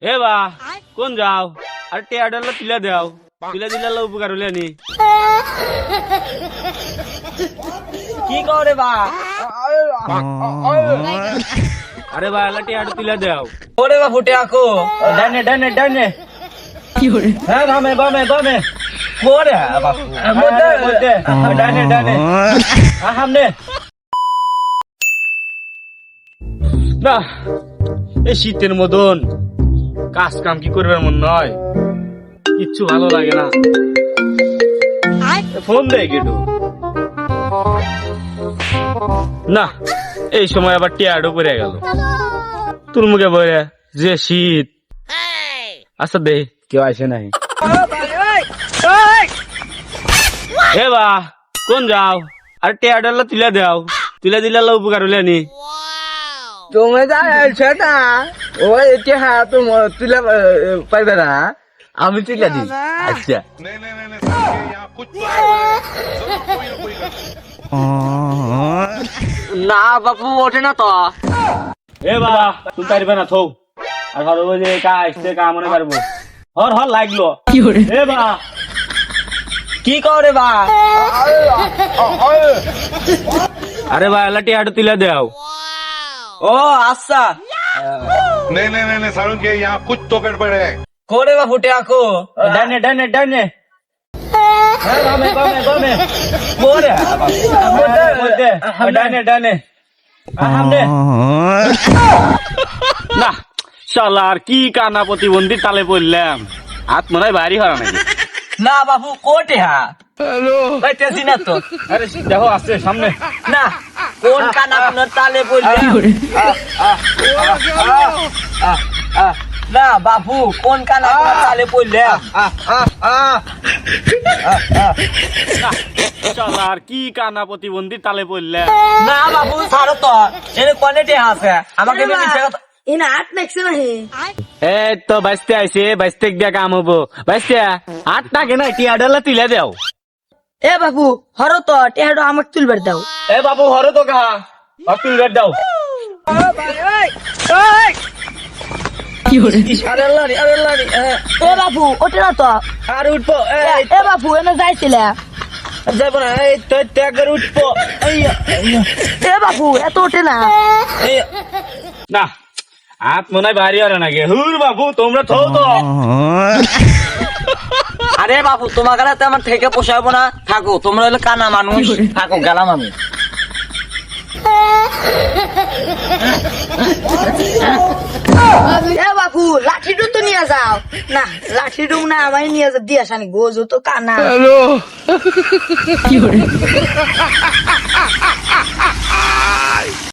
এ বা কোন যাও আর টেয়াডাল তুলে দাও তুলে দিলে উপকার হলে নি কি করে বা আরে বা এলা টেয়াডা তুলে দাও ওরে বা ফুটে আকো ডানে ডানে ডানে কি করে হ্যাঁ বামে বামে বামে ওরে বাপু মধ্যে ডানে ডানে সামনে না এই শীতের মতন কাজ কাম কি করবে মন নয় কিচ্ছু ভালো লাগে না ফোন দেয় কেটু না এই সময় আবার টিয়াডো পড়ে গেল তোর মুখে বলে যে শীত আচ্ছা দে কেউ আসে নাই এ বা কোন যাও আর টিয়াডাল তুলে দাও তুলে দিলে উপকার হলে নি তুমি যা সেটা ওই হ্যাঁ তুমি তুলে পাইবে না আমি তুলে দিই আচ্ছা नहीं नहीं नहीं नहीं सर, यहाँ कुछ तो है। चलो, कोई ना कोई कर। না বাপু ওঠে না তো এ বা তুই পারবে না থৌ আর হর ওই যে কা আসতে কা মনে পারবো হর হর লাগলো এ বা কি করে বা আরে বা এলা টিয়াডো তুলে দাও ও আচ্ছা नहीं नहीं नहीं नहीं सारुण के यहाँ कुछ तो गड़बड़ है। করে বা ফুটে আকো ডানে ডানে ডানে হ্যাঁ বামে বামে বামে ওরে মধ্যে ডানে ডানে সামনে না শালা আর কি কানা প্রতিবন্ধী তালে পড়লাম হাত মনে হয় বাড়ি হরা নাকি না বাবু কোটে হ্যাঁ পাইতেছি না তো আরে দেখো আসছে সামনে না কোন কানা আপনার তালে বলবে না বাবু কোন কানা আপনার তালে বললে শালা আর কি কানা প্রতিবন্ধী তালে পড়লাম না বাবু ছাড়ো তো এনে কোয়ালিটি আছে আমাকে মিশে কথা ইনা আট নাকছে না হে এই তো বাইসতে আইছে বাইসতে দিয়া কাম হবো বাইসতে আট না কেন টিয়াডালা তুলে দাও এ বাবু হরো তো টেহাডো আমাকে তুলবার দাও এ বাবু হরে তো কাহা তুলে দাও আরে লারি আরে লারি এ বাবু ওঠে না তো আর উঠবো এ বাবু এনে যাইছিলে যাবো না এই তো ত্যাগের উঠবো এ বাবু এত ওঠে না না হাত মনে হয় বাড়ি হরে নাকি হুর বাবু তোমরা থো তো আরে বাবু তোমার কাছে আমার থেকে পোষাবো না থাকো তোমরা হলো কানা মানুষ থাকো গেলাম আমি এ বাবু লাঠিটা তো নিয়ে যাও না লাঠিটা না আমায় নিয়ে যাও দিয়ে আসানি গোজো তো কানা